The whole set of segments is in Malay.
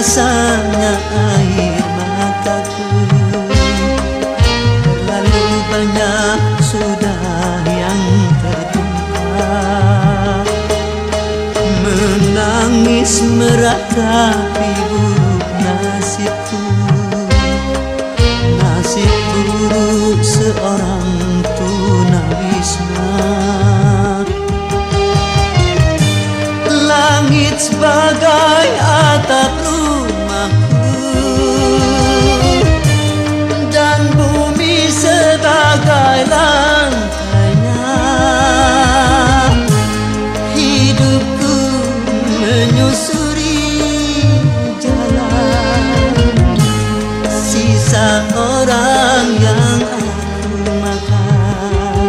rasanya air mataku. Terlalu banyak sudah yang tertumpah, menangis meratapi buruk nasibku. Nasib buruk seorang tunawisma. Langit sebagai atap rumahku, dan bumi sebagai lantainya. Hidupku menyusuri jalan sisa orang yang aku makan.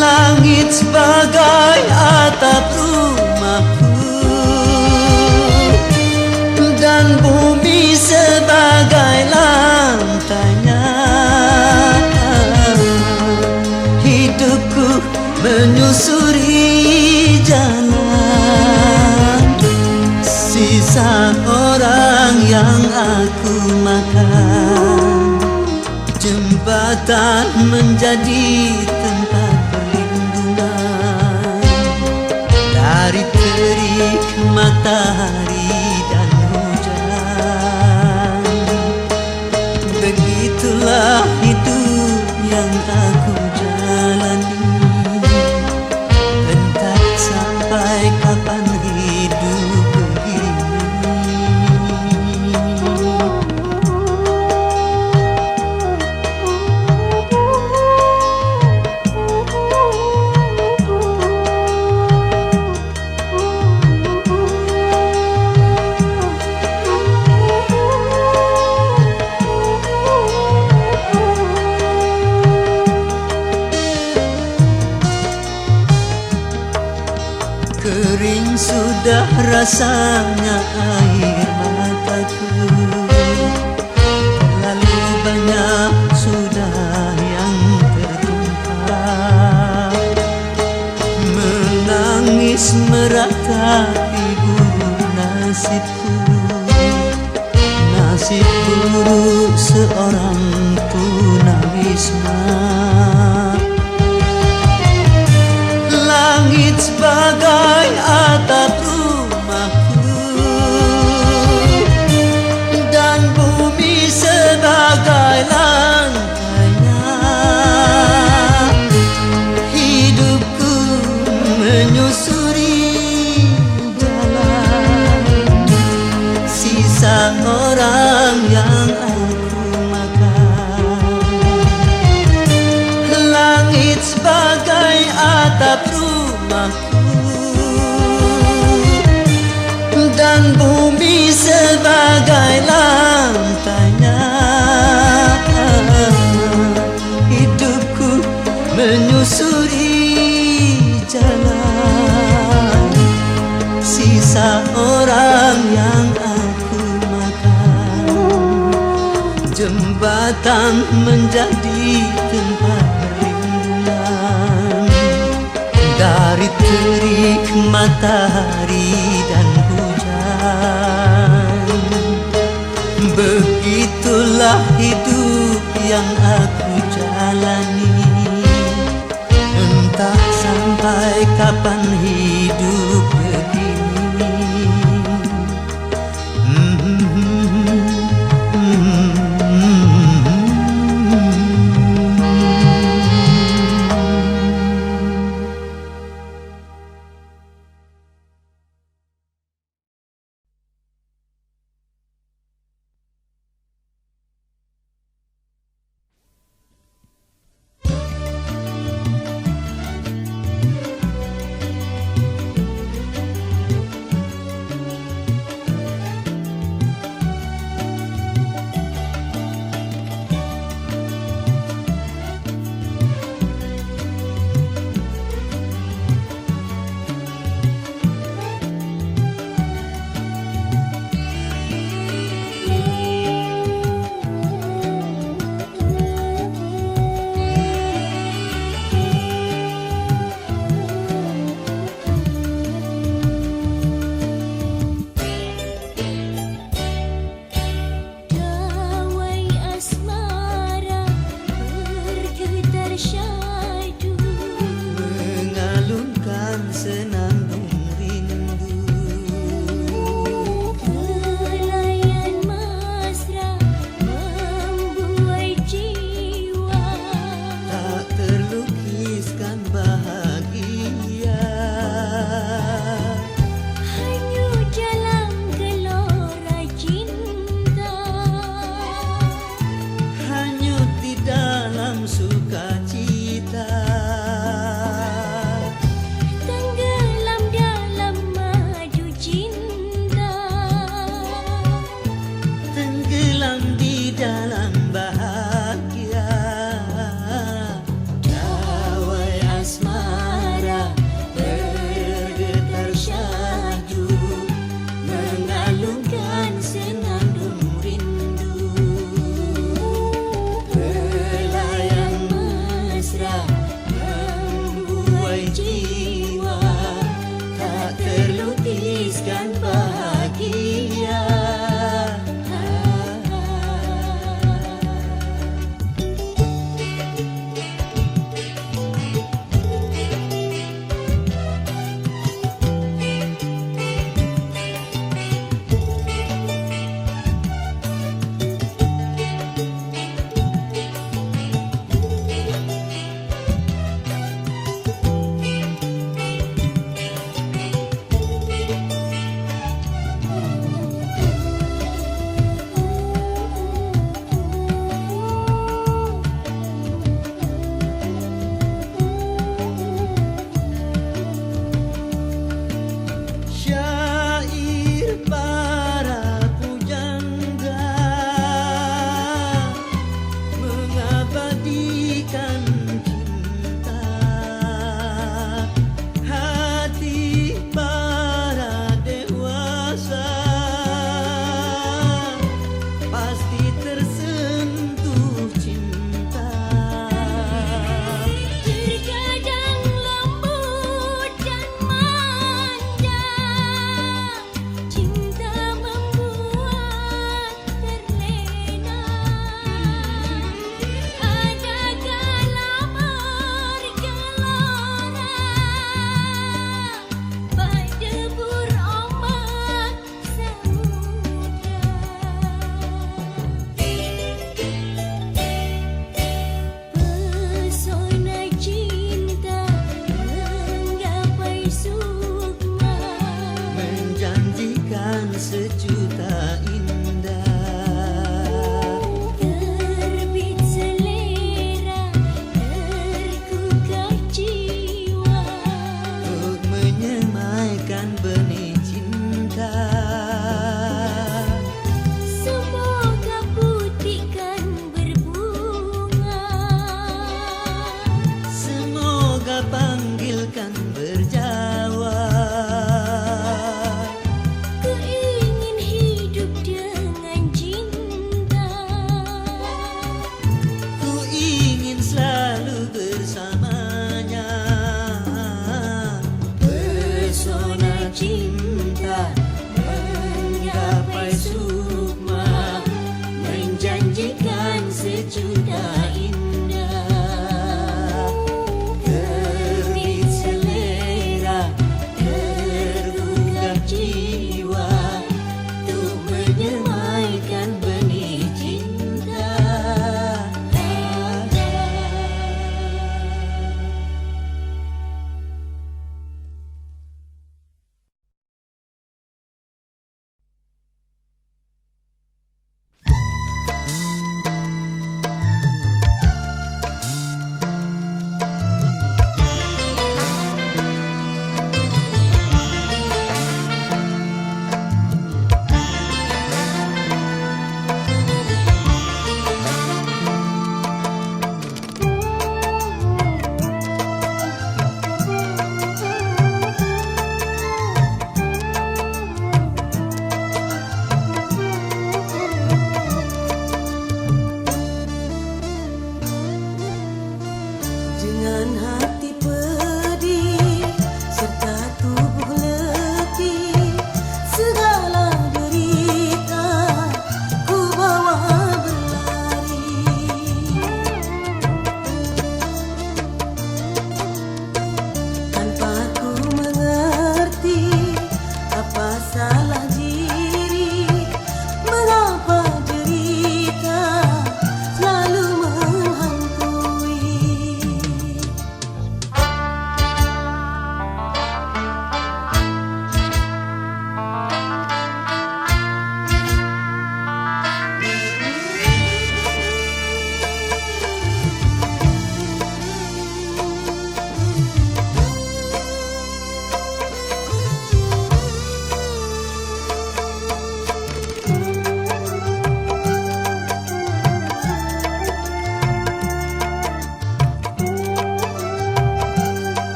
Langit sebagai atap rumahku, dan bumi sebagai lantainya. Hidupku menyusuri jalan sisa orang yang aku makan. Jembatan menjadi tempat perlindungan dari terik matahari dan hujan. Begitulah hidup yang aku jalani, entah sampai kapan hidup begini. Kering sudah rasanya air mataku. Terlalu banyak sudah yang tertumpah, menangis meratapi buruk nasibku. Nasib buruk seorang tunawisma. Langit sebagai atap rumahku, dan bumi sebagai lantainya. Hidupku menyusuri jalan sisa orang yang aku makan. Langit sebagai atap rumahku, dan bumi sebagai lantainya. Hidupku menyusuri jalan sisa orang yang aku makan. Jembatan menjadi tempat perlindungan dari terik matahari dan hujan. Begitulah hidup yang aku jalani, entah sampai kapan hidup begini.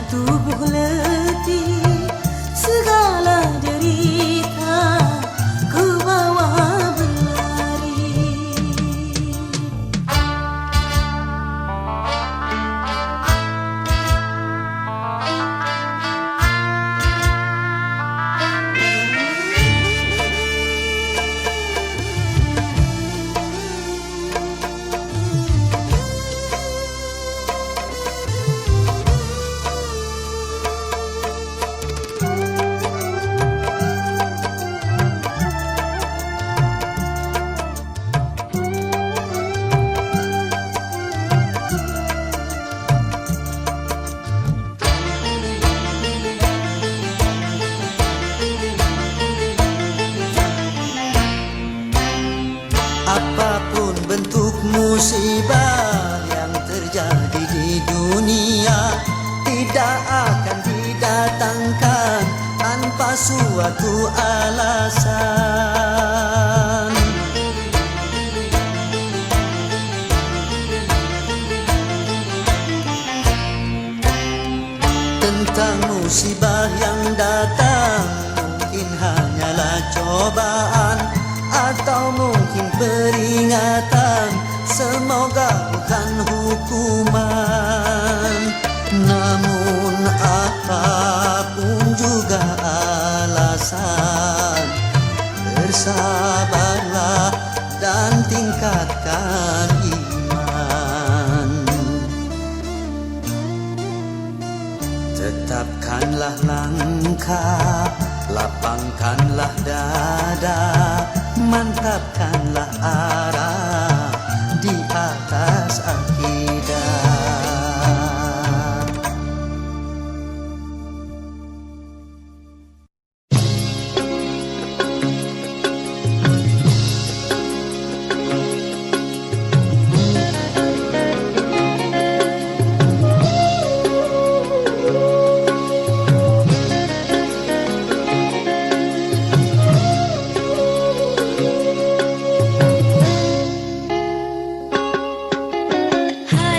tubuh letih, segala derita ku bawa berlari. Apapun bentuk musibah yang terjadi di dunia, tidak akan didatangkan tanpa suatu alasan. Tentang musibah yang datang, mungkin hanyalah cobaan atau mungkin peringatan, semoga bukan hukuman. Namun apapun juga alasan, bersabarlah dan tingkatkan iman. Tetapkanlah langkah, lapangkanlah dada, mantapkanlah arah di atas akidah. Hai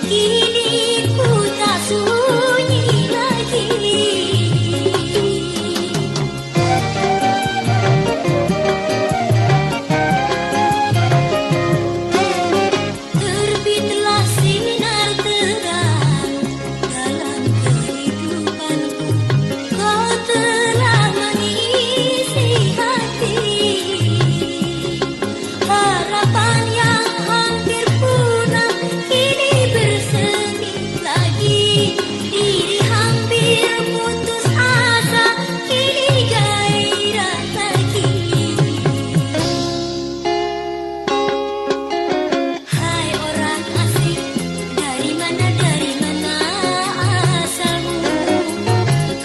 kini ku tak sunyi lagi. Terbitlah sinar terang dalam kehidupanku, kau telah mengisi hati. Harapan yang hampir punah kini bersemi lagi. Diri hampir putus asa, kini gairah lagi. Hai orang asing, dari mana asalmu?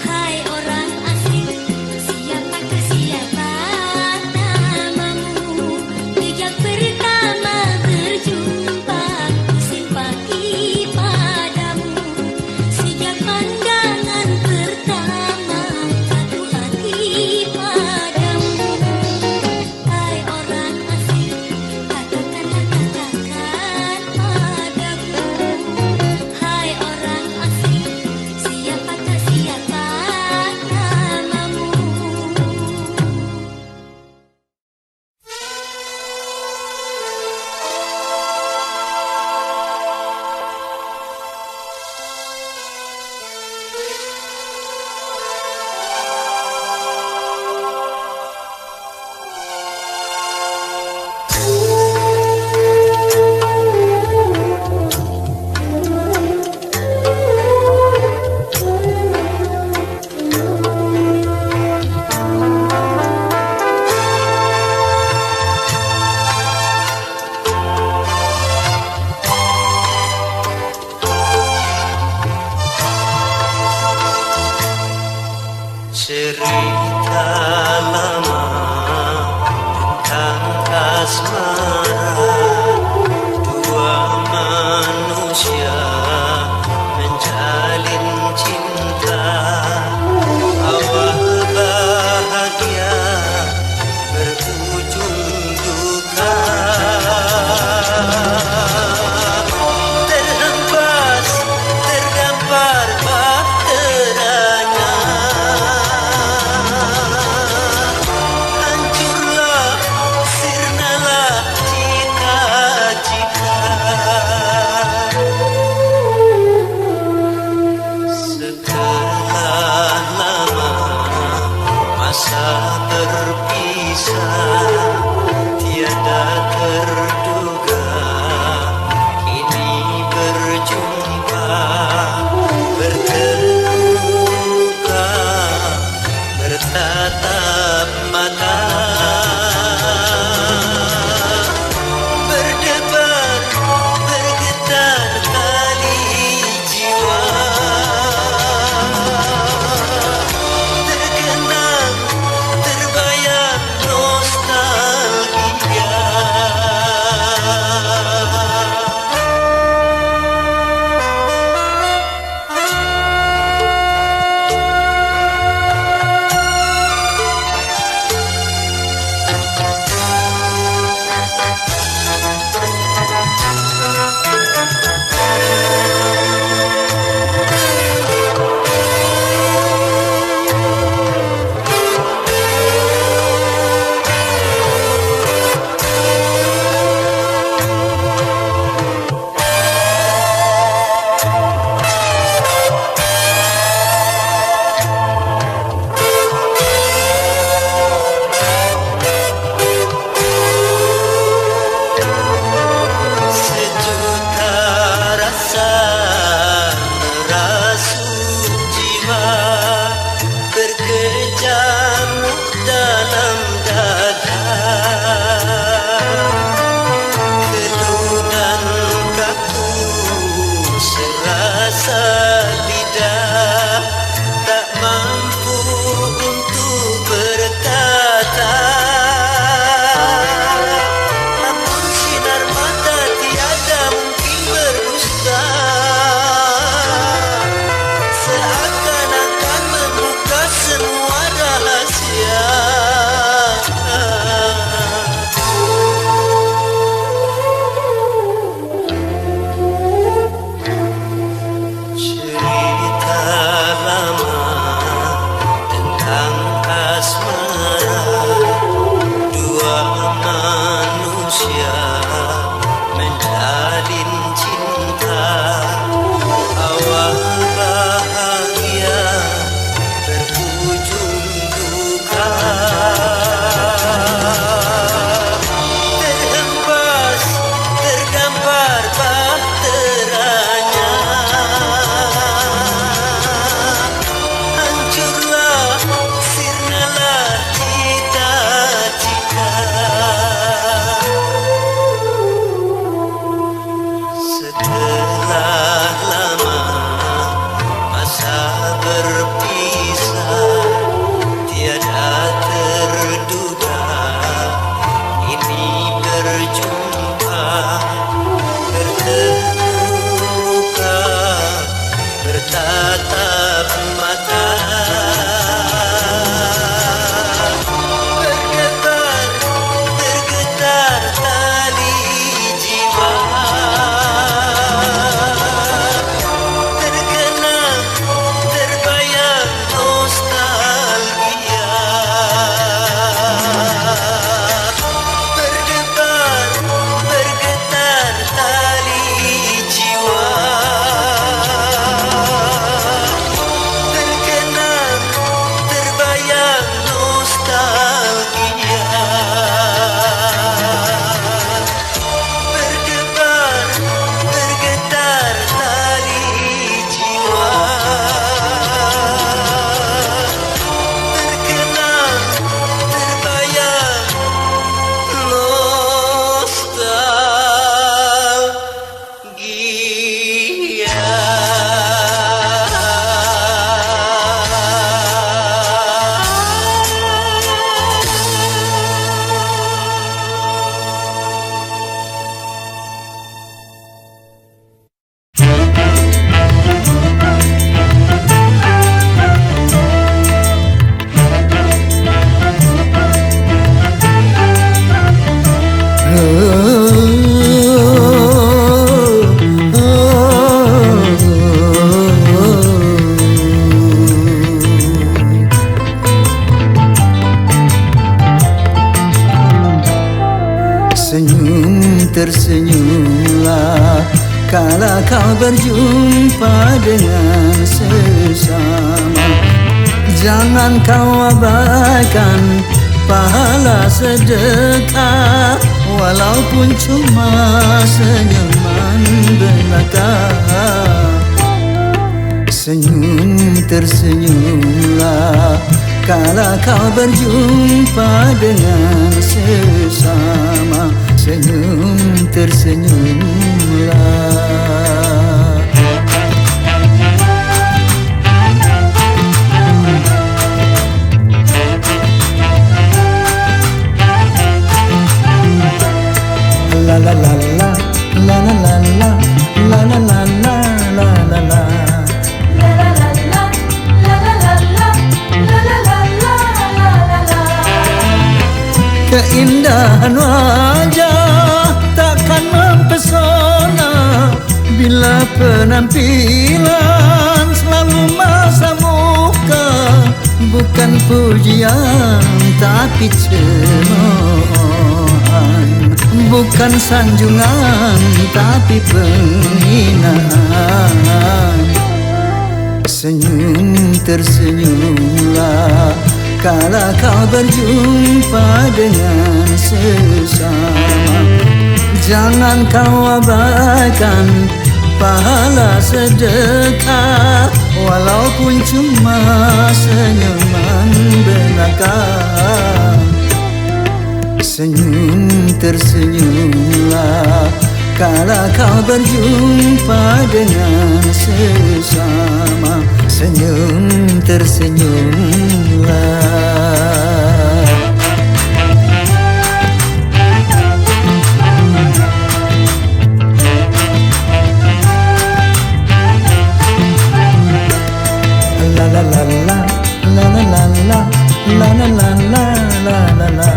Hai orang asing, siapa namamu? Sejak pertama berjumpa, ku simpati padamu. Sejak pandangan pertama, jatuh hati padamu. Hai orang asing, katakanlah padaku. Hai orang asing, siapa namamu? Cerita lama tentang asmara, dua manusia menjalin cinta. Awal bahagia berujung duka. Terhempas, terdampar bahteranya. Hancurlah, sirnalah cita-cita. Sekarang berjumpa dengan sesama. Jangan kau abaikan pahala sedekah, walaupun cuma senyuman belaka. Senyum tersenyumlah kala kau berjumpa dengan sesama. Senyum tersenyumlah. La la la la la la la la la la la la la la. Keindahan wajah takkan mempesona bila penampilan selalu masa muka. Bukan pujian tapi cemoohan, bukan sanjungan tapi penghinaan. Senyum tersenyumlah kala kau berjumpa dengan sesama. Jangan kau abaikan pahala sedekah, walaupun cuma senyuman belaka. Senyum tersenyumlah kala kau berjumpa dengan sesama. Senyum tersenyumlah. La la la la la la la la la la la la la la.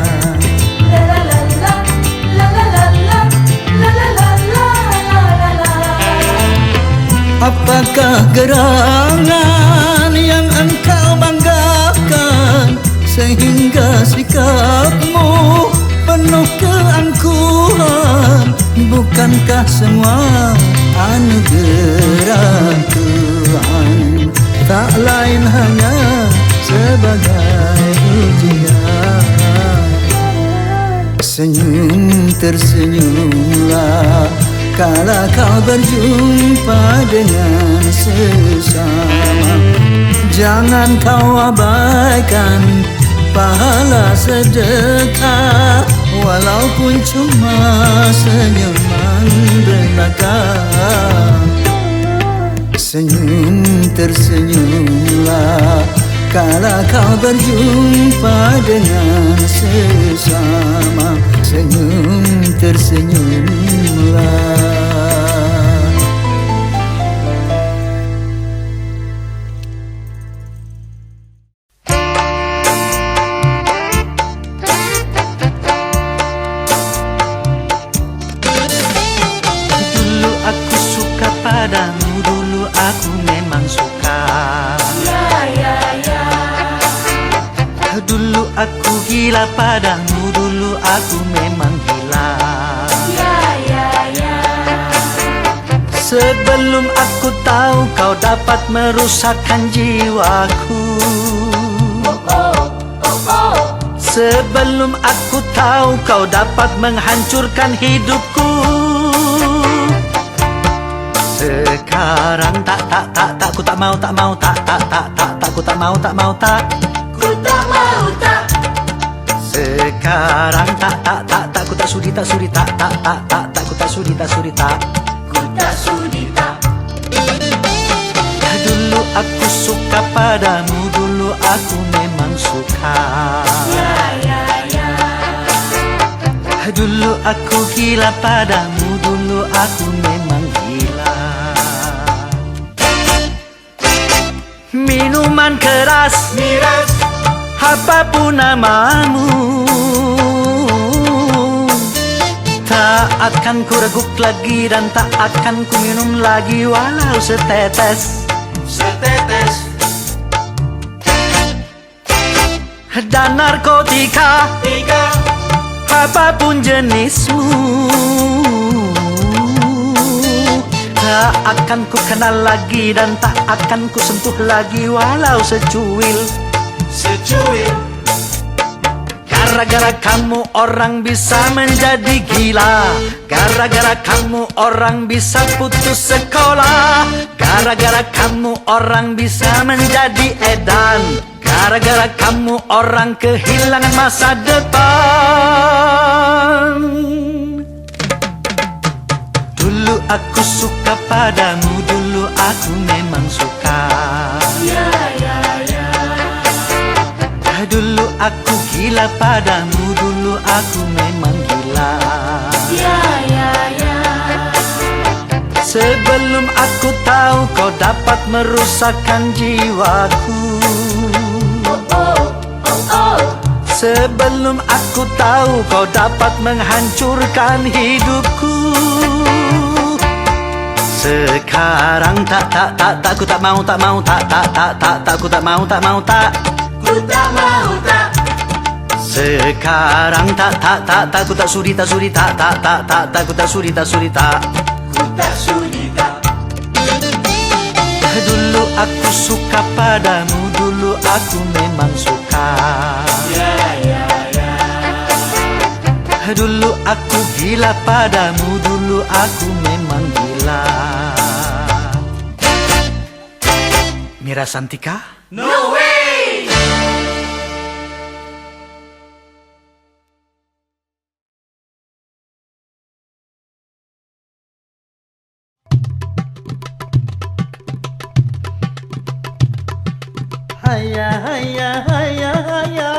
Apakah gerangan yang engkau banggakan sehingga sikapmu penuh keangkuhan? Bukankah semua anugerah Tuhan tak lain hanya sebagai ujian? Senyum tersenyumlah kala kau berjumpa dengan sesama. Jangan kau abaikan pahala sedekah, walaupun cuma senyuman belaka. Senyum tersenyumlah kala kau berjumpa dengan sesama. Senyum tersenyumlah. Dulu aku suka padamu, dulu aku memang suka. Dulu aku gila padamu, dulu aku memang gila. Sebelum aku tahu kau dapat merusakkan jiwaku. Sebelum aku tahu kau dapat menghancurkan hidupku. Sekarang tak ku tak mau tak ku tak mau ku tak mau tak. Sekarang tak ku tak sudi tak ku tak sudi tak ku tak sudi tak. Dulu aku suka padamu, dulu aku memang suka. Dulu aku gila padamu, dulu aku memang gila. Minuman keras, miras, apapun namamu, tak akan ku reguk lagi dan tak akan ku minum lagi walau setetes. Dan narkotika, apapun jenismu, Tak akan ku kenal lagi dan tak akan ku sentuh lagi walau secuil. Gara-gara kamu orang bisa menjadi gila. Gara-gara kamu orang bisa putus sekolah. Gara-gara kamu orang bisa menjadi edan. Gara-gara kamu orang kehilangan masa depan. Dulu aku suka padamu, dulu aku memang suka. Dulu aku gila padamu, dulu aku memang gila. Sebelum aku tahu kau dapat merusakkan jiwaku. Sebelum aku tahu kau dapat menghancurkan hidupku. Sekarang tak ku tak mau ku tak mau Sekarang tak ku tak sudi ku tak sudi Dulu aku suka padamu, dulu aku memang suka. Dulu aku gila padamu, dulu aku memang gila. Mira Santika? No way! Haya haya haya haya.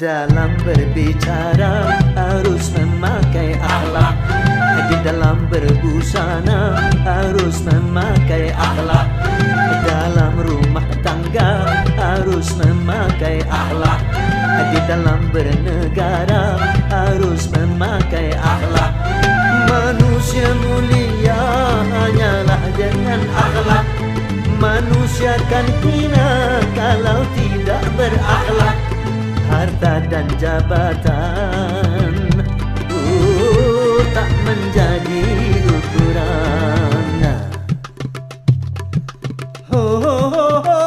Dalam berbicara harus memakai akhlak. Di dalam berbusana harus memakai akhlak. Dalam rumah tangga harus memakai akhlak. Di dalam bernegara harus memakai akhlak. Manusia mulia hanyalah dengan akhlak. Manusia kan hina kalau tidak berakhlak. Harta dan jabatan tak menjadi ukuran. Ho ho ho ho.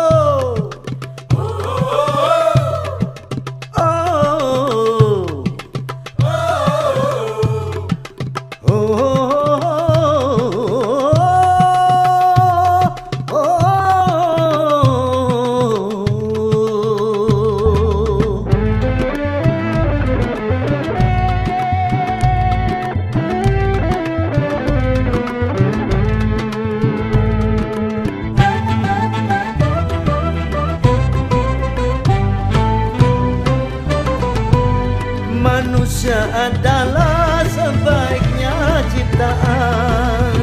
Manusia adalah sebaiknya ciptaan.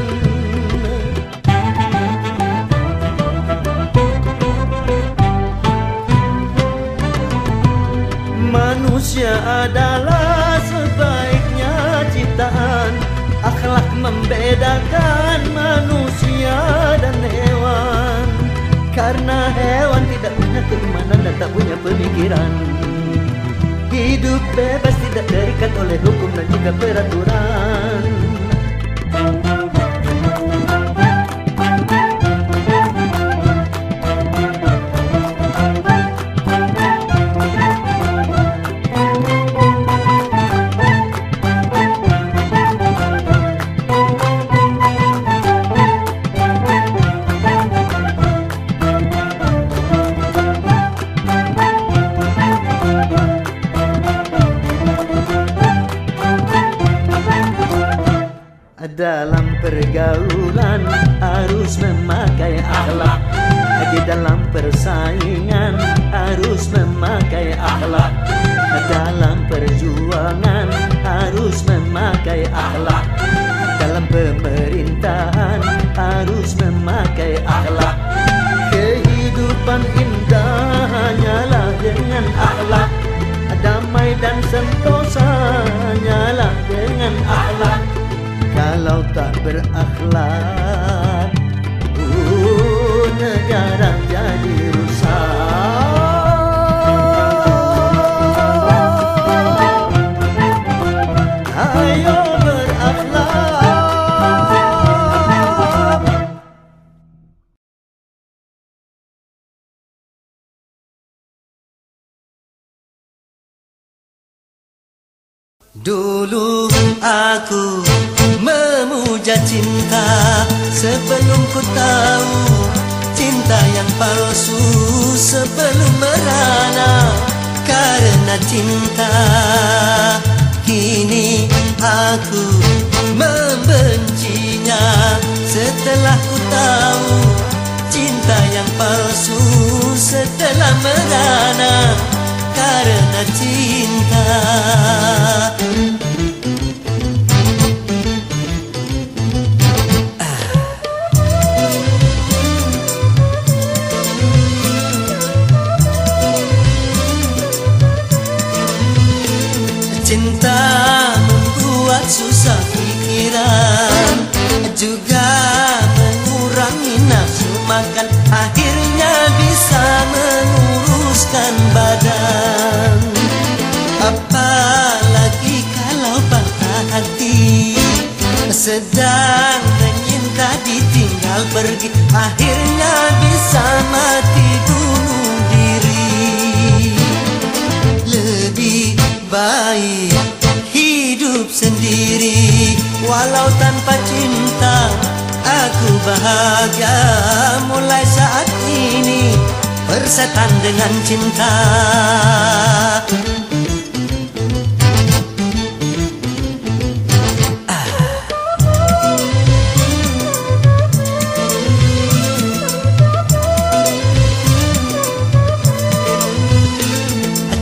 Manusia adalah sebaiknya ciptaan. Akhlak membedakan manusia dan hewan. Karena hewan tidak punya keimanan dan tak punya pemikiran. Hidup bebas tidak terikat oleh hukum dan juga peraturan. Dalam harus memakai akhlak. Di dalam persaingan harus memakai akhlak. Dalam perjuangan harus memakai akhlak. Dalam pemerintahan harus memakai akhlak. Kehidupan indah hanyalah dengan akhlak. Damai dan sentosa hanyalah dengan akhlak. Kalau tak berakhlak, negara jadi rusak. Ayo berakhlak. Dulu aku memuja cinta sebelum ku tahu cinta yang palsu, sebelum merana karena cinta. Kini aku membencinya setelah ku tahu cinta yang palsu, setelah merana karena cinta. Cinta membuat susah pikiran, juga mengurangi nafsu makan, akhirnya bisa menguruskan badan. Apalagi kalau patah hati, sedang menyinta ditinggal pergi, akhirnya bisa mati bunuh diri. Lebih baik hidup sendiri, walau tanpa cinta aku bahagia. Mulai saat ini bersetan dengan cinta.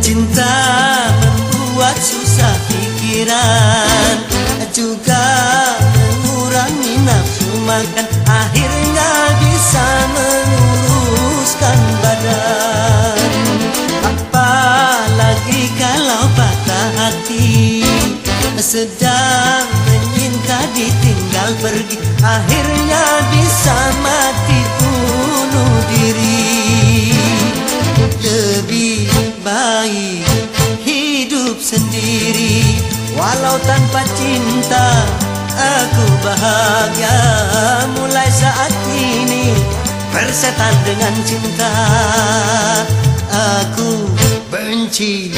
Cinta membuat susah pikiran, juga mengurangi nafsu makan, akhirnya bisa menguruskan badan. Apalagi kalau patah hati, sedang menyinta ditinggal pergi, akhirnya bisa mati bunuh diri. Lebih baik hidup sendiri, walau tanpa cinta aku bahagia. Mulai saat ini bersetan dengan cinta, aku benci